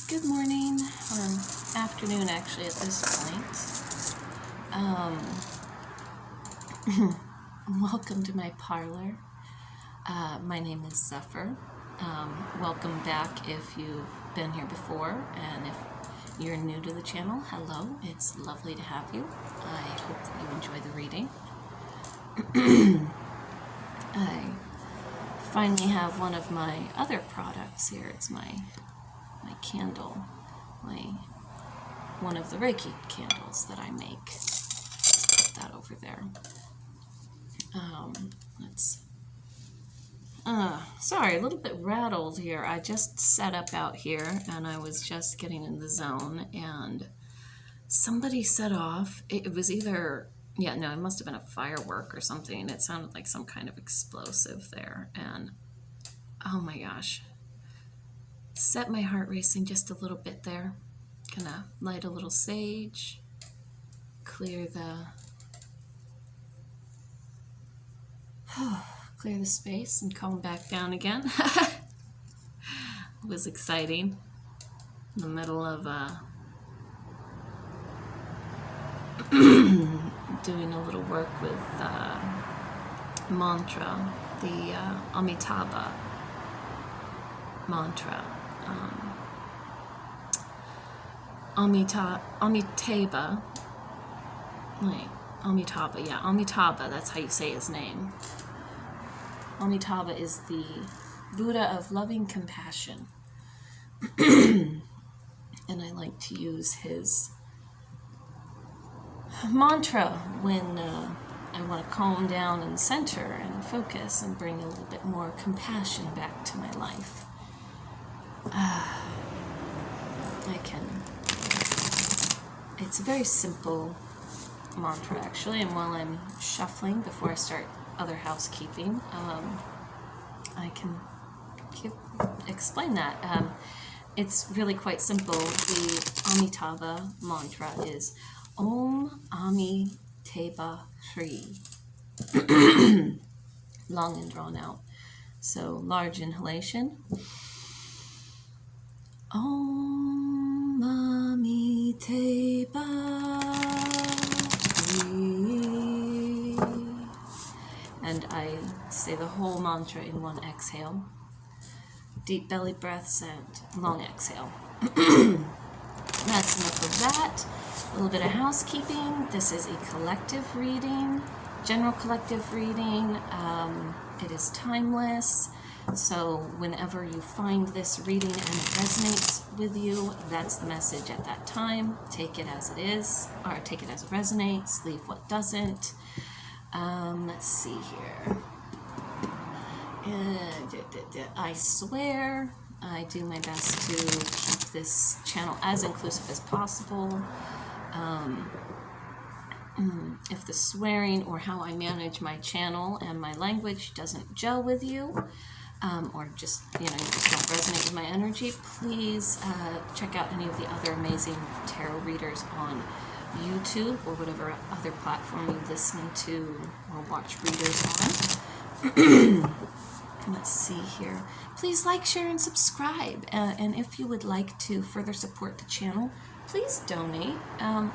Good morning, or afternoon actually at this point. Welcome to my parlor. My name is Zephyr. Welcome back if you've been here before, and if you're new to the channel, hello. It's lovely to have you. I hope that you enjoy the reading. I finally have one of my other products here. It's my candle, one of the Reiki candles that I make. Put that over there. Sorry, a little bit rattled here. I just set up out here and I was just getting in the zone and somebody set off. It was either, it must have been a firework or something. It sounded like some kind of explosive there, and oh my gosh. Set my heart racing just a little bit there. Gonna light a little sage, clear the space, and calm back down again. It was exciting. In the middle of doing a little work with mantra, the Amitabha mantra. Amitabha, that's how you say his name. Amitabha is the Buddha of loving compassion. And I like to use his mantra when I want to calm down and center and focus and bring a little bit more compassion back to my life. It's a very simple mantra actually, and while I'm shuffling before I start other housekeeping, I can explain that. It's really quite simple. The Amitabha mantra is Om Amitabha Shri. Long and drawn out. So large inhalation. Om Amitabha Shri. And I say the whole mantra in one exhale. Deep belly breaths and long exhale. That's enough of that. A little bit of housekeeping. This is a collective reading, general collective reading. It is timeless. So whenever you find this reading and it resonates with you, that's the message at that time. Take it as it is, or take it as it resonates, leave what doesn't. Let's see here. I swear I do my best to keep this channel as inclusive as possible. If the swearing or how I manage my channel and my language doesn't gel with you, or just, you don't resonate with my energy, please check out any of the other amazing tarot readers on YouTube or whatever other platform you listen to or watch readers on. Let's see here. Please like, share, and subscribe. And if you would like to further support the channel, please donate,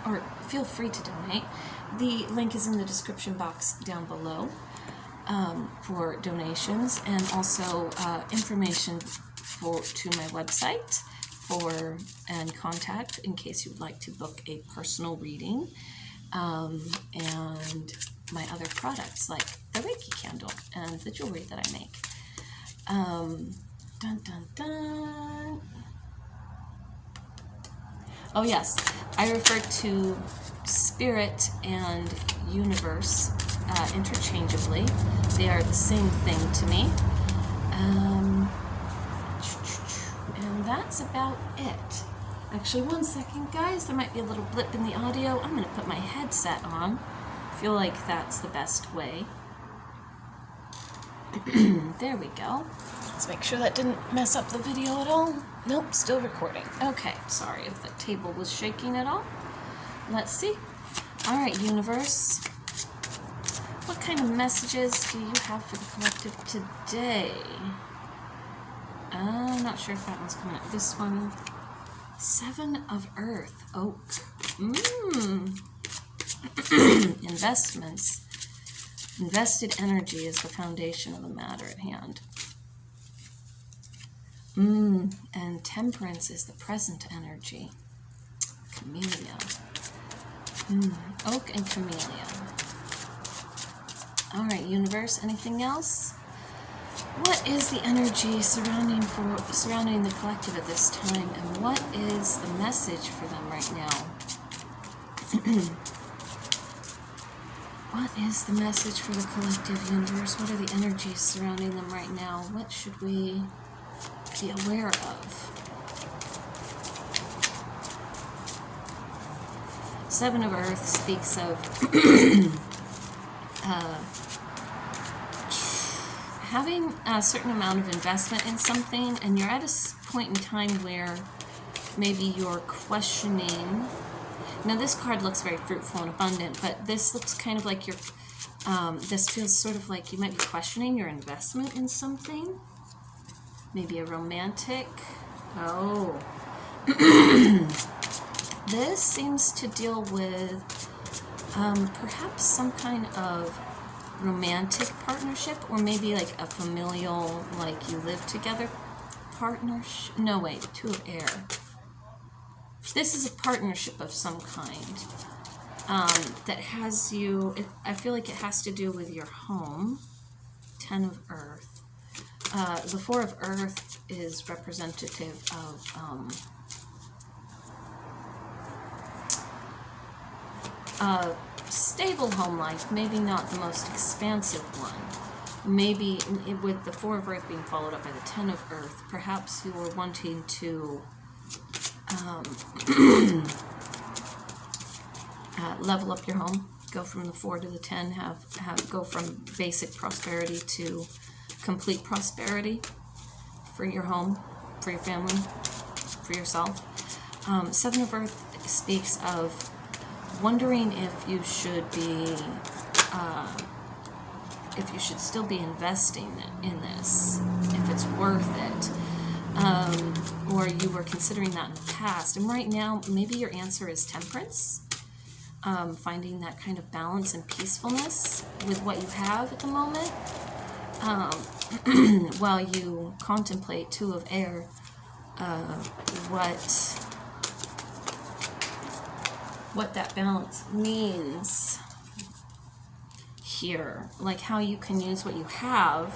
or feel free to donate. The link is in the description box down below for donations, and also information to my website and contact in case you would like to book a personal reading, and my other products like the Reiki candle and the jewelry that I make. Oh yes, I refer to spirit and universe interchangeably. They are the same thing to me. And that's about it. Actually, one second, guys. There might be a little blip in the audio. I'm going to put my headset on. I feel like that's the best way. There we go. Let's make sure that didn't mess up the video at all. Nope, still recording. Okay, sorry if the table was shaking at all. Let's see. All right, universe. What kind of messages do you have for the collective today? I'm not sure if that one's coming up. This one. Seven of Earth, Oak. Investments. Invested energy is the foundation of the matter at hand. And Temperance is the present energy. Camellia. Oak and Camellia. All right, universe, anything else? What is the energy surrounding the collective at this time, and what is the message for them right now? What is the message for the collective universe? What are the energies surrounding them right now? What should we be aware of? Seven of Earth speaks of having a certain amount of investment in something, and you're at a point in time where maybe you're questioning. Now this card looks very fruitful and abundant, but this looks kind of like this feels sort of like you might be questioning your investment in something. Maybe a romantic. Oh. This seems to deal with perhaps some kind of romantic partnership, or maybe like a familial, like you live together partnership. No, wait, Two of Air. This is a partnership of some kind that has you, I feel like it has to do with your home. Ten of Earth. The Four of Earth is representative of stable home life, maybe not the most expansive one. Maybe with the Four of Earth being followed up by the Ten of Earth, perhaps you were wanting to level up your home, go from the 4 to the 10, go from basic prosperity to complete prosperity for your home, for your family, for yourself. Seven of Earth speaks of wondering if you should still be investing in this, if it's worth it, or you were considering that in the past. And right now, maybe your answer is Temperance, finding that kind of balance and peacefulness with what you have at the moment, while you contemplate Two of Air, what that balance means here, like how you can use what you have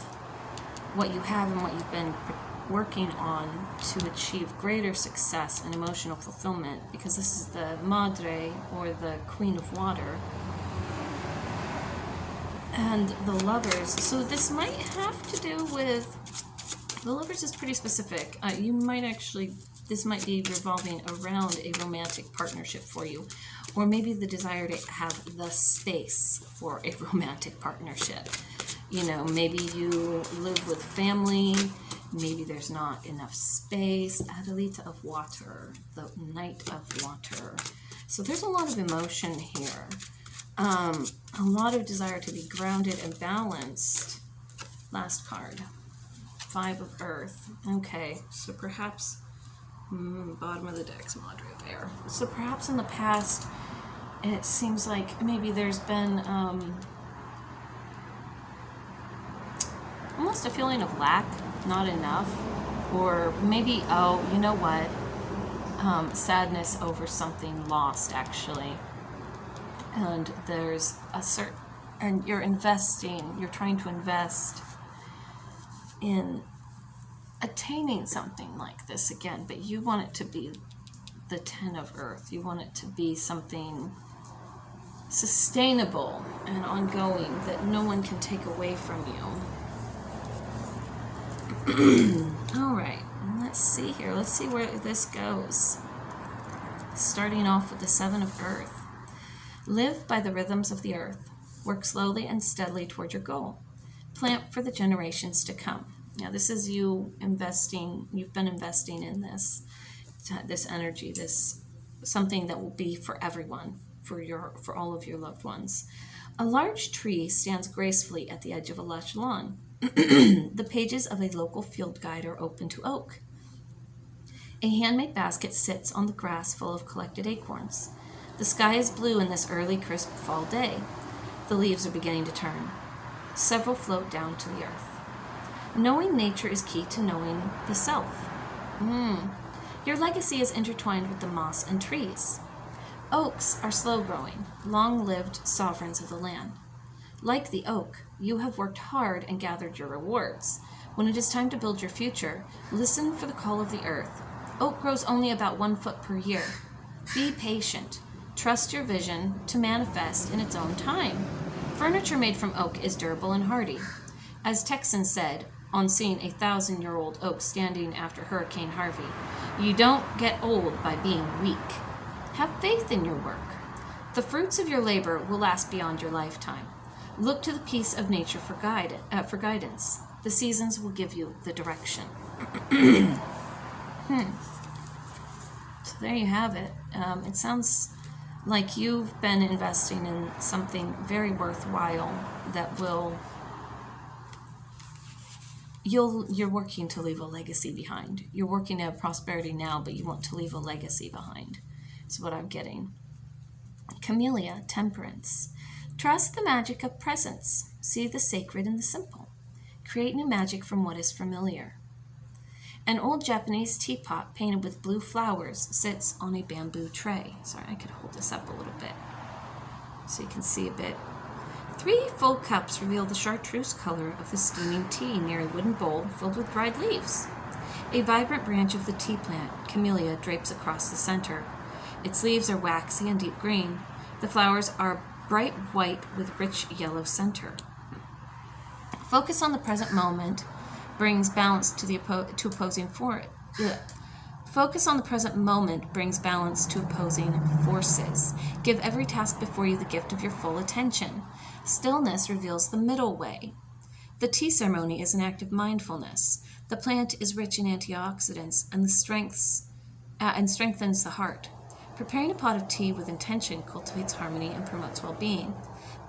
and what you've been working on to achieve greater success and emotional fulfillment, because this is the Madre, or the Queen of Water, and the Lovers. So this might have to do with, the Lovers is pretty specific. This might be revolving around a romantic partnership for you, or maybe the desire to have the space for a romantic partnership. You know, maybe you live with family, maybe there's not enough space. Adelita of Water, the Knight of Water. So there's a lot of emotion here. A lot of desire to be grounded and balanced. Last card. Five of Earth. Okay, so perhaps bottom of the deck's Madre of Air. So perhaps in the past, it seems like maybe there's been almost a feeling of lack, not enough, or maybe, oh, you know what, sadness over something lost, actually. And there's and you're trying to invest in attaining something like this again, but you want it to be the Ten of Earth. You want it to be something sustainable and ongoing that no one can take away from you. All right, let's see here. Let's see where this goes. Starting off with the Seven of Earth. Live by the rhythms of the earth. Work slowly and steadily toward your goal. Plant for the generations to come. Now, this is you investing. You've been investing in this energy, this something that will be for everyone, for all of your loved ones. A large tree stands gracefully at the edge of a lush lawn. The pages of a local field guide are open to oak. A handmade basket sits on the grass full of collected acorns. The sky is blue in this early, crisp fall day. The leaves are beginning to turn. Several float down to the earth. Knowing nature is key to knowing the self. Your legacy is intertwined with the moss and trees. Oaks are slow-growing, long-lived sovereigns of the land. Like the oak, you have worked hard and gathered your rewards. When it is time to build your future, listen for the call of the earth. Oak grows only about 1 foot per year. Be patient. Trust your vision to manifest in its own time. Furniture made from oak is durable and hardy. As Texan said, on seeing a 1,000-year-old oak standing after Hurricane Harvey, you don't get old by being weak. Have faith in your work. The fruits of your labor will last beyond your lifetime. Look to the peace of nature for guidance. The seasons will give you the direction. So there you have it. It sounds like you've been investing in something very worthwhile that will... You're working to leave a legacy behind. You're working to have prosperity now, but you want to leave a legacy behind. Is what I'm getting. Camellia, temperance. Trust the magic of presence. See the sacred in the simple. Create new magic from what is familiar. An old Japanese teapot painted with blue flowers sits on a bamboo tray. Sorry, I could hold this up a little bit so you can see a bit. 3 full cups reveal the chartreuse color of the steaming tea near a wooden bowl filled with dried leaves. A vibrant branch of the tea plant, camellia, drapes across the center. Its leaves are waxy and deep green. The flowers are bright white with rich yellow center. Focus on the present moment brings balance to opposing forces. Focus on the present moment brings balance to opposing forces. Give every task before you the gift of your full attention. Stillness reveals the middle way. The tea ceremony is an act of mindfulness. The plant is rich in antioxidants and strengthens the heart. Preparing a pot of tea with intention cultivates harmony and promotes well-being.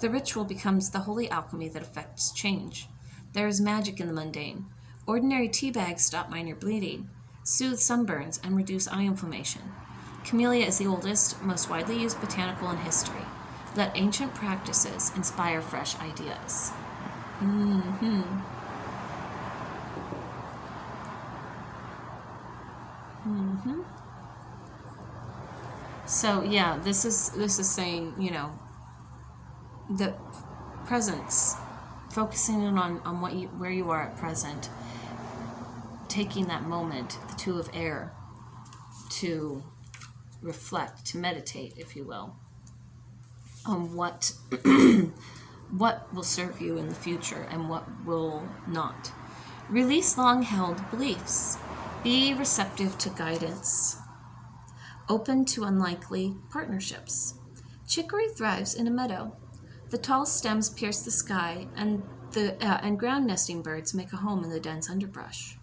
The ritual becomes the holy alchemy that affects change. There is magic in the mundane. Ordinary tea bags stop minor bleeding, soothe sunburns, and reduce eye inflammation. Camellia is the oldest, most widely used botanical in history. Let ancient practices inspire fresh ideas. So yeah, this is saying, the presence, focusing in on where you are at present, taking that moment, the 2 of air, to reflect, to meditate, if you will, on what will serve you in the future and what will not. Release long-held beliefs. Be receptive to guidance. Open to unlikely partnerships. Chicory thrives in a meadow. The tall stems pierce the sky, and ground nesting birds make a home in the dense underbrush.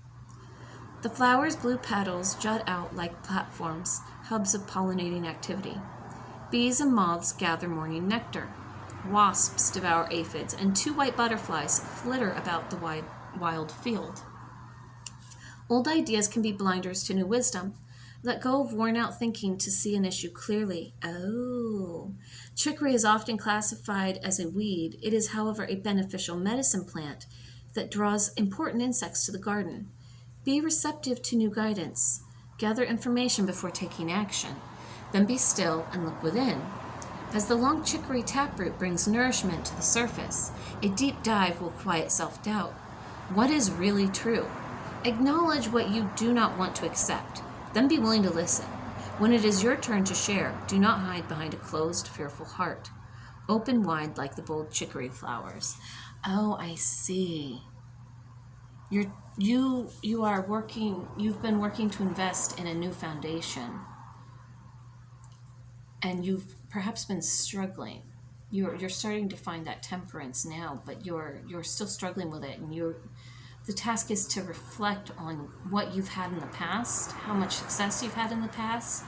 The flower's blue petals jut out like platforms, hubs of pollinating activity. Bees and moths gather morning nectar. Wasps devour aphids, and 2 white butterflies flitter about the wild field. Old ideas can be blinders to new wisdom. Let go of worn-out thinking to see an issue clearly. Chicory is often classified as a weed. It is, however, a beneficial medicine plant that draws important insects to the garden. Be receptive to new guidance. Gather information before taking action. Then be still and look within. As the long chicory taproot brings nourishment to the surface, a deep dive will quiet self-doubt. What is really true? Acknowledge what you do not want to accept. Then be willing to listen. When it is your turn to share, do not hide behind a closed, fearful heart. Open wide like the bold chicory flowers. Oh, I see. You've been working to invest in a new foundation. And you've perhaps been struggling. You're starting to find that temperance now, but you're still struggling with it, and the task is to reflect on what you've had in the past, how much success you've had in the past,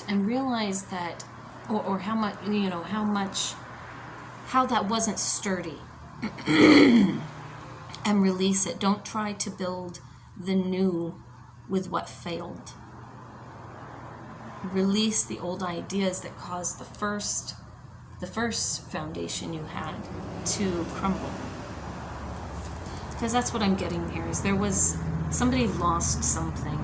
and realize that, or how that wasn't sturdy, and release it. Don't try to build the new with what failed. Release the old ideas that caused the first foundation you had to crumble. Because that's what I'm getting here, is somebody lost something.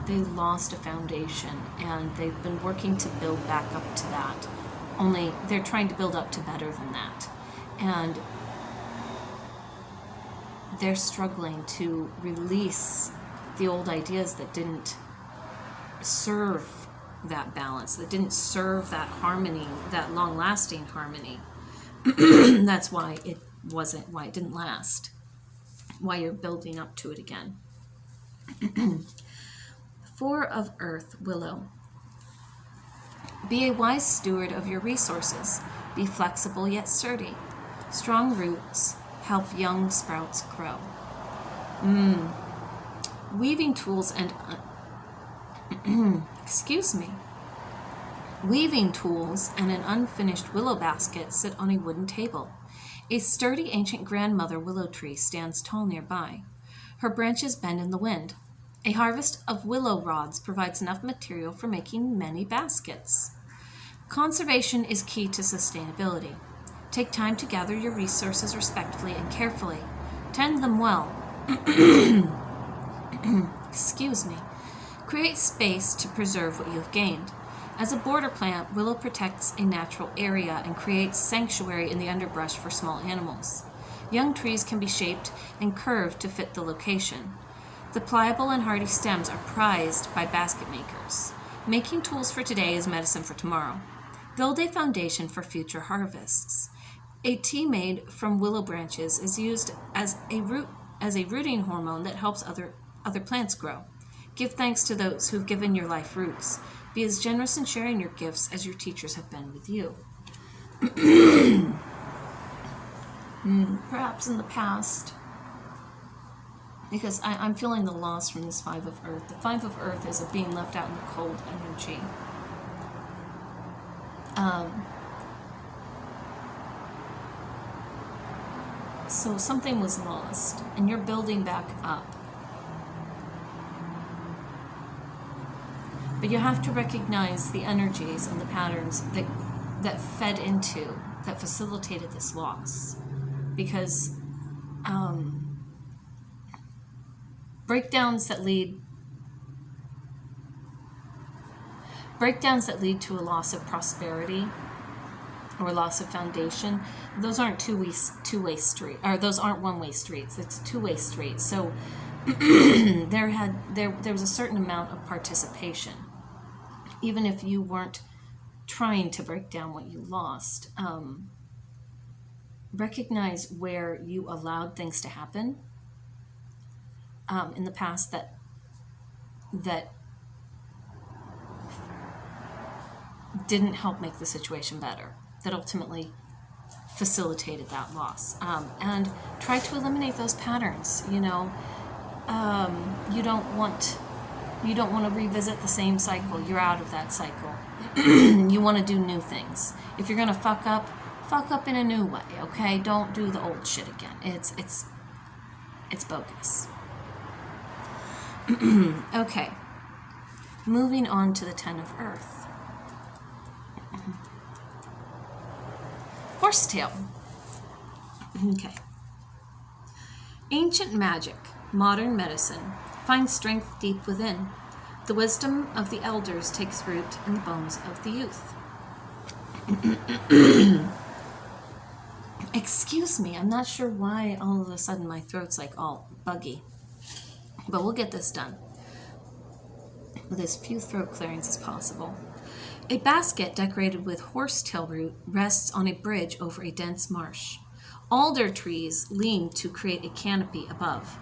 They lost a foundation, and they've been working to build back up to that. Only they're trying to build up to better than that. And they're struggling to release the old ideas that didn't serve that balance, that didn't serve that harmony, that long-lasting harmony. That's why it didn't last, why you're building up to it again. 4 of Earth, Willow. Be a wise steward of your resources. Be flexible yet sturdy. Strong roots help young sprouts grow. Weaving tools and Weaving tools and an unfinished willow basket sit on a wooden table. A sturdy ancient grandmother willow tree stands tall nearby. Her branches bend in the wind. A harvest of willow rods provides enough material for making many baskets. Conservation is key to sustainability. Take time to gather your resources respectfully and carefully. Tend them well. Create space to preserve what you have gained. As a border plant, willow protects a natural area and creates sanctuary in the underbrush for small animals. Young trees can be shaped and curved to fit the location. The pliable and hardy stems are prized by basket makers. Making tools for today is medicine for tomorrow. Build a foundation for future harvests. A tea made from willow branches is used as a rooting hormone that helps other plants grow. Give thanks to those who've given your life roots. Be as generous in sharing your gifts as your teachers have been with you. Perhaps in the past, because I'm feeling the loss from this 5 of Earth. The 5 of Earth is a being left out in the cold energy. So something was lost, and you're building back up. But you have to recognize the energies and the patterns that fed into, that facilitated this loss. Because breakdowns that lead to a loss of prosperity or loss of foundation, those aren't two-way street, or those aren't one-way streets. It's a two-way street. So there was a certain amount of participation, even if you weren't trying to break down what you lost. Recognize where you allowed things to happen in the past that didn't help make the situation better, that ultimately facilitated that loss. And try to eliminate those patterns. You don't want to revisit the same cycle. You're out of that cycle. You want to do new things. If you're going to fuck up in a new way, okay? Don't do the old shit again. It's bogus. Okay. Moving on to the 10 of Earth. Horsetail. Okay. Ancient magic, modern medicine, find strength deep within. The wisdom of the elders takes root in the bones of the youth. Excuse me, I'm not sure why all of a sudden my throat's like all buggy. But we'll get this done with as few throat clearings as possible. A basket decorated with horsetail root rests on a bridge over a dense marsh. Alder trees lean to create a canopy above.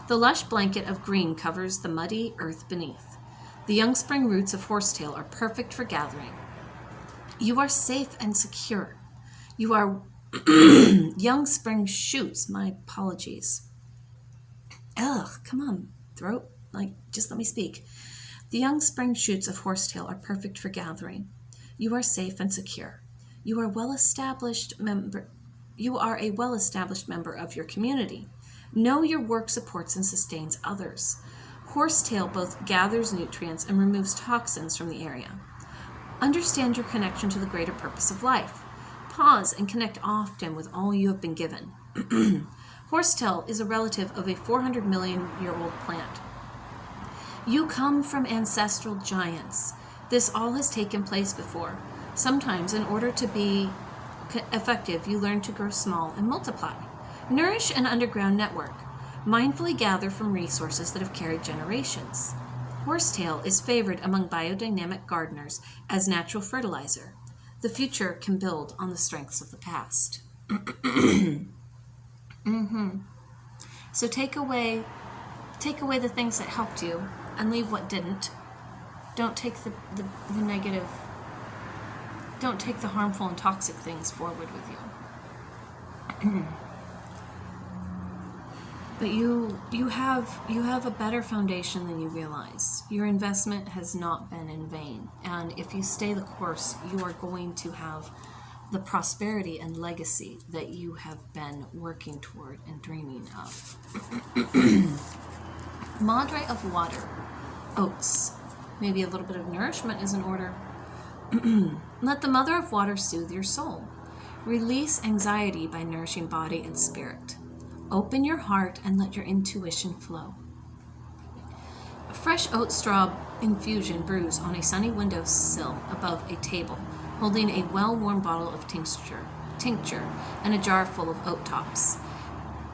The lush blanket of green covers the muddy earth beneath. The young spring roots of horsetail are perfect for gathering. You are safe and secure. You are young spring shoots. My apologies. Ugh, come on, throat. Just let me speak. The young spring shoots of horsetail are perfect for gathering. You are safe and secure. You are a well-established member of your community. Know your work supports and sustains others. Horsetail both gathers nutrients and removes toxins from the area. Understand your connection to the greater purpose of life. Pause and connect often with all you have been given. Horsetail is a relative of a 400 million year old plant. You come from ancestral giants. This all has taken place before. Sometimes, in order to be effective, you learn to grow small and multiply. Nourish an underground network. Mindfully gather from resources that have carried generations. Horsetail is favored among biodynamic gardeners as natural fertilizer. The future can build on the strengths of the past. So take away the things that helped you and leave what didn't. Don't take the negative, don't take the harmful and toxic things forward with you. But you have a better foundation than you realize. Your investment has not been in vain. And if you stay the course, you are going to have the prosperity and legacy that you have been working toward and dreaming of. Madre of water, oats. Maybe a little bit of nourishment is in order. Let the mother of water soothe your soul. Release anxiety by nourishing body and spirit. Open your heart and let your intuition flow. A fresh oat straw infusion brews on a sunny windowsill above a table, holding a well-worn bottle of tincture and a jar full of oat tops.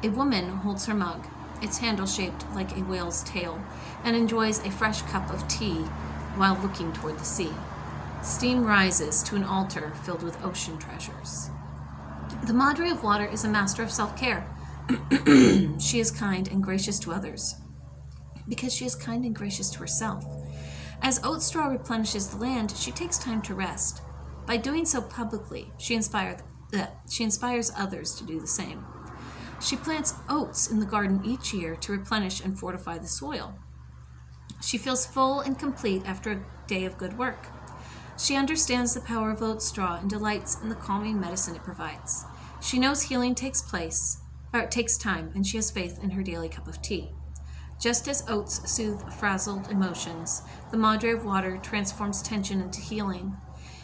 A woman holds her mug, its handle shaped like a whale's tail, and enjoys a fresh cup of tea while looking toward the sea. Steam rises to an altar filled with ocean treasures. The Madre of Water is a master of self-care. She is kind and gracious to others because she is kind and gracious to herself. As oat straw replenishes the land, she takes time to rest. By doing so publicly, she inspires others to do the same. She plants oats in the garden each year to replenish and fortify the soil. She feels full and complete after a day of good work. She understands the power of oat straw and delights in the calming medicine it provides. She knows healing takes time, and she has faith in her daily cup of tea. Just as oats soothe frazzled emotions, the Madre of Water transforms tension into healing.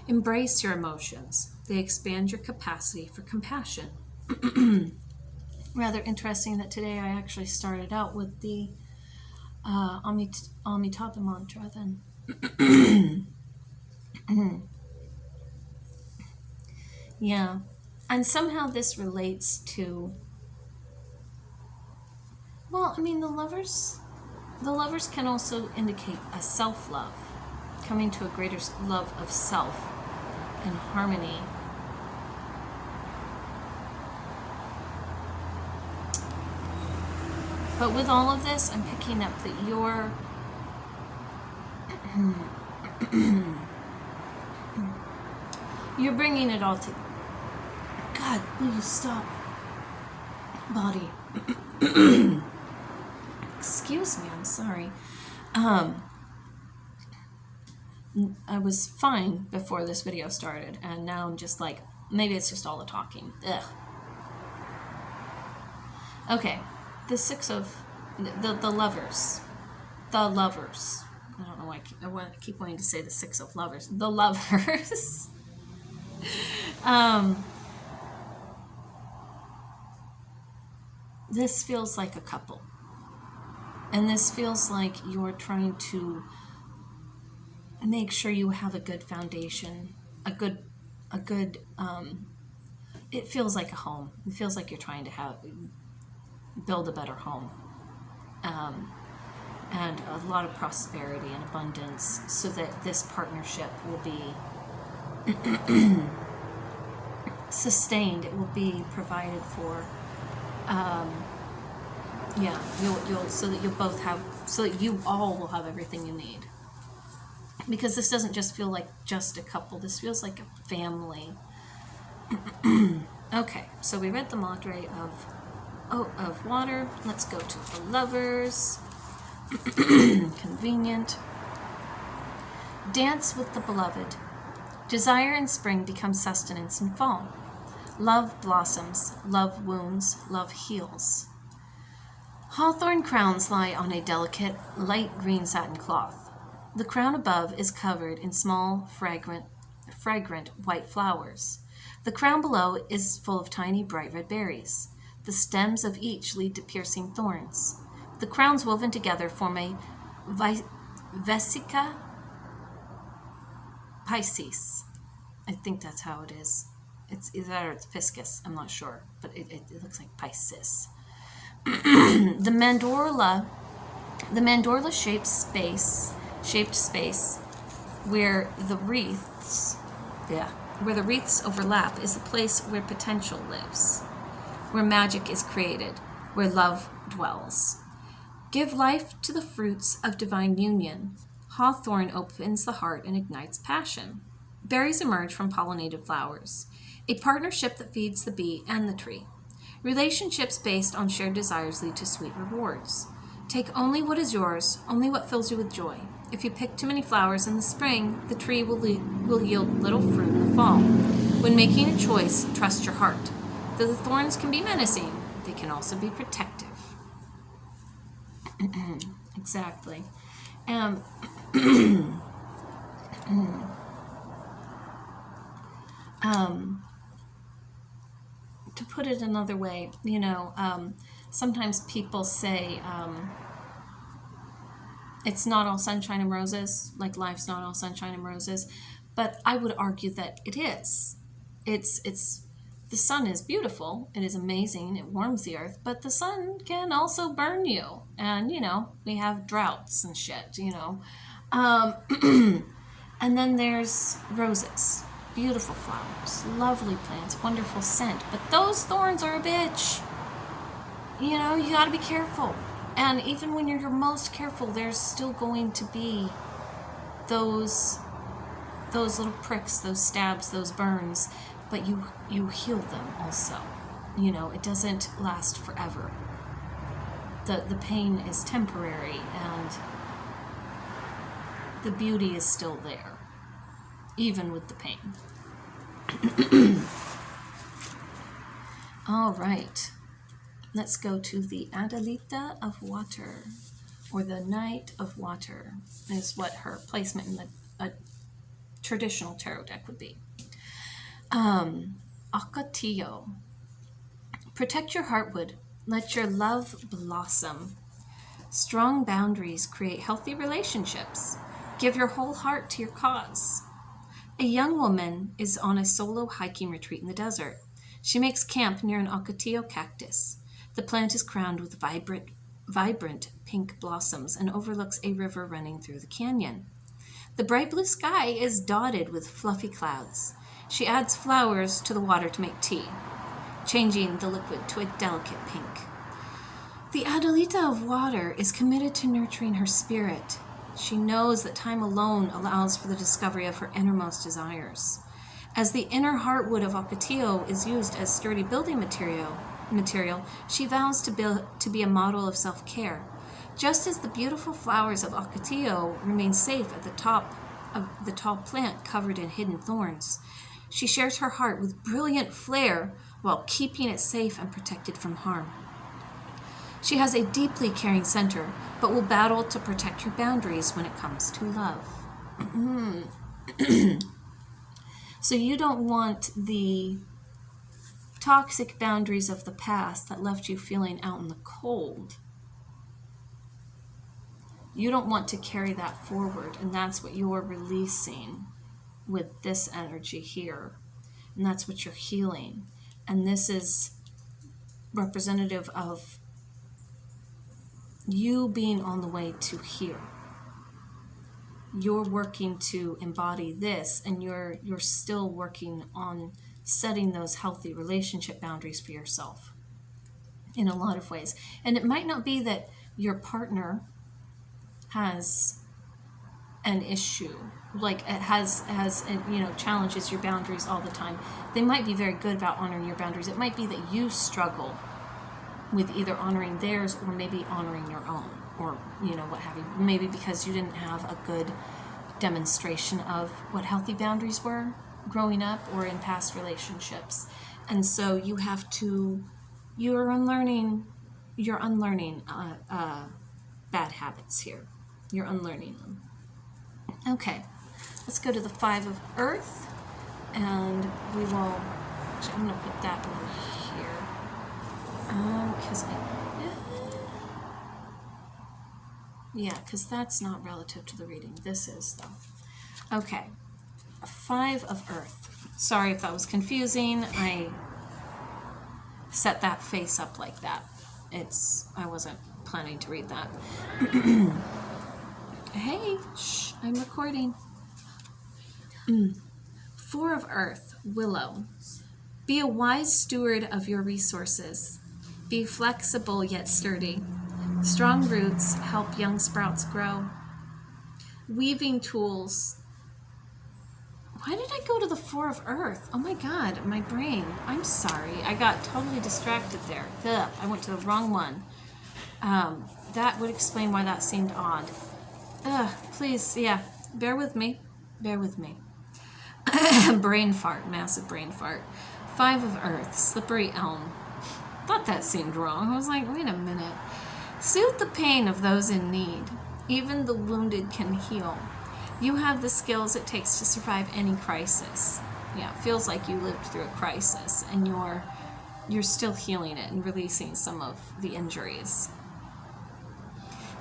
Embrace your emotions. They expand your capacity for compassion. Rather interesting that today I actually started out with the Amitabha mantra then. Yeah. And somehow this relates to, well, I mean, the lovers can also indicate a self-love, coming to a greater love of self and harmony. But with all of this, I'm picking up that you're bringing it all together. God, will you stop? Body. Excuse me, I'm sorry. I was fine before this video started, and now I'm just like, maybe it's just all the talking. Ugh. Okay, the six of, the lovers. The lovers. I don't know why I keep wanting to say the six of lovers. The lovers. This feels like a couple. And this feels like you're trying to make sure you have a good foundation, it feels like a home. It feels like you're trying to build a better home. And a lot of prosperity and abundance so that this partnership will be sustained. It will be provided for. So that you all will have everything you need. Because this doesn't just feel like just a couple. This feels like a family. Okay, so we read the Madre of Water. Let's go to the lovers. Convenient. Dance with the beloved. Desire in spring becomes sustenance in fall. Love blossoms. Love wounds. Love heals. Hawthorn crowns lie on a delicate, light green satin cloth. The crown above is covered in small, fragrant white flowers. The crown below is full of tiny, bright red berries. The stems of each lead to piercing thorns. The crowns woven together form a vesica piscis. I think that's how it is. It's either it's piscis, I'm not sure, but it looks like Pisces. The mandorla shaped space where the wreaths overlap is the place where potential lives, where magic is created, where love dwells. Give life to the fruits of divine union. Hawthorn opens the heart and ignites passion. Berries emerge from pollinated flowers, a partnership that feeds the bee and the tree. Relationships based on shared desires lead to sweet rewards. Take only what is yours, only what fills you with joy. If you pick too many flowers in the spring, the tree will yield little fruit in the fall. When making a choice, trust your heart. Though the thorns can be menacing, they can also be protective. Exactly. To put it another way, sometimes people say it's not all sunshine and roses, like life's not all sunshine and roses, but I would argue that it is. It's the sun is beautiful, it is amazing, it warms the earth, but the sun can also burn you, and we have droughts and shit, and then there's roses. Beautiful flowers, lovely plants, wonderful scent. But those thorns are a bitch. You gotta be careful. And even when you're your most careful, there's still going to be those little pricks, those stabs, those burns. But you heal them also. It doesn't last forever. The pain is temporary and the beauty is still there, even with the pain. All right, let's go to the Adelita of Water, or the Knight of Water, is what her placement in a traditional tarot deck would be. Ocotillo. Protect your heartwood. Let your love blossom. Strong boundaries create healthy relationships. Give your whole heart to your cause. A young woman is on a solo hiking retreat in the desert. She makes camp near an ocotillo cactus. The plant is crowned with vibrant pink blossoms and overlooks a river running through the canyon. The bright blue sky is dotted with fluffy clouds. She adds flowers to the water to make tea, changing the liquid to a delicate pink. The Adelita of Water is committed to nurturing her spirit. She knows that time alone allows for the discovery of her innermost desires. As the inner heartwood of ocotillo is used as sturdy building material, she vows to be a model of self-care. Just as the beautiful flowers of ocotillo remain safe at the top of the tall plant covered in hidden thorns, she shares her heart with brilliant flair while keeping it safe and protected from harm. She has a deeply caring center, but will battle to protect her boundaries when it comes to love. So you don't want the toxic boundaries of the past that left you feeling out in the cold. You don't want to carry that forward, and that's what you're releasing with this energy here. And that's what you're healing. And this is representative of you being on the way to here. You're working to embody this, and you're still working on setting those healthy relationship boundaries for yourself in a lot of ways. And it might not be that your partner has an issue, like it has challenges your boundaries all the time. They might be very good about honoring your boundaries. It might be that you struggle with either honoring theirs or maybe honoring your own, or what have you, maybe because you didn't have a good demonstration of what healthy boundaries were growing up or in past relationships, and so you're unlearning you're unlearning bad habits here. You're unlearning them. Okay, let's go to the 5 of Earth, and we will, actually, I'm going to put that over here, because that's not relative to the reading. This is, though. Okay, 5 of Earth. Sorry if that was confusing. I set that face up like that. I wasn't planning to read that. Hey, shh, I'm recording. 4 of Earth, Willow. Be a wise steward of your resources. Be flexible yet sturdy. Strong roots help young sprouts grow. Weaving tools. Why did I go to the 4 of Earth? Oh my God, my brain. I'm sorry. I got totally distracted there. Ugh, I went to the wrong one. That would explain why that seemed odd. Please, yeah, bear with me. Bear with me. Brain fart, massive brain fart. 5 of Earth, Slippery Elm. Thought that seemed wrong. I was like, wait a minute. Soothe the pain of those in need. Even the wounded can heal. You have the skills it takes to survive any crisis. Yeah, it feels like you lived through a crisis, and you're still healing it and releasing some of the injuries.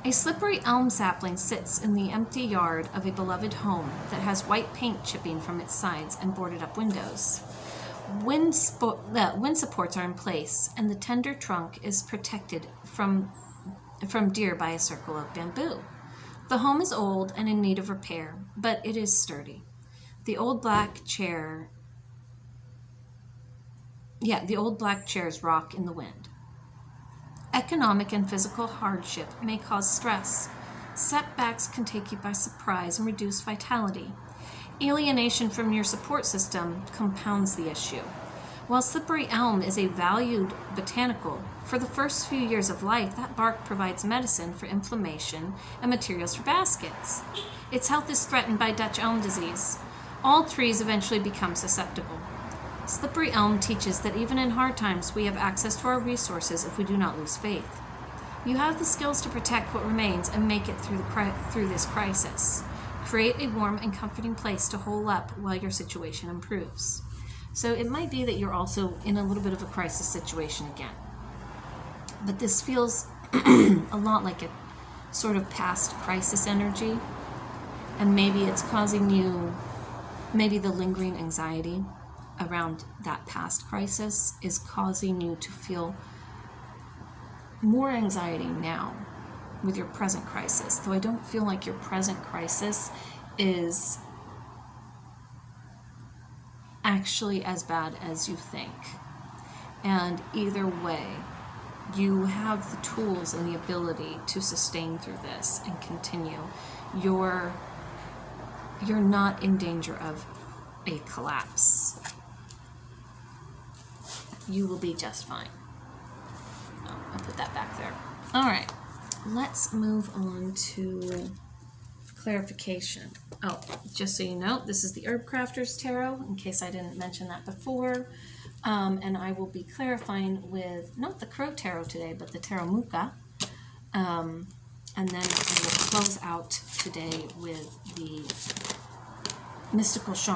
A slippery elm sapling sits in the empty yard of a beloved home that has white paint chipping from its sides and boarded up windows. Wind supports are in place, and the tender trunk is protected from deer by a circle of bamboo. The home is old and in need of repair, but it is sturdy. The old black chairs rock in the wind. Economic and physical hardship may cause stress. Setbacks can take you by surprise and reduce vitality. Alienation from your support system compounds the issue. While slippery elm is a valued botanical, for the first few years of life, that bark provides medicine for inflammation and materials for baskets. Its health is threatened by Dutch elm disease. All trees eventually become susceptible. Slippery elm teaches that even in hard times, we have access to our resources if we do not lose faith. You have the skills to protect what remains and make it through this crisis. Create a warm and comforting place to hole up while your situation improves. So it might be that you're also in a little bit of a crisis situation again. But this feels a lot like a sort of past crisis energy. And maybe it's causing you, maybe the lingering anxiety around that past crisis is causing you to feel more anxiety now with your present crisis. Though I don't feel like your present crisis is actually as bad as you think. And either way, you have the tools and the ability to sustain through this and continue. You're not in danger of a collapse. You will be just fine. Oh, I'll put that back there. All right, let's move on to clarification. Oh, just so you know, this is the Herb Crafter's Tarot, in case I didn't mention that before. And I will be clarifying with, not the Crow Tarot today, but the Tarot Muka. And then I will close out today with the Mystical Shaman.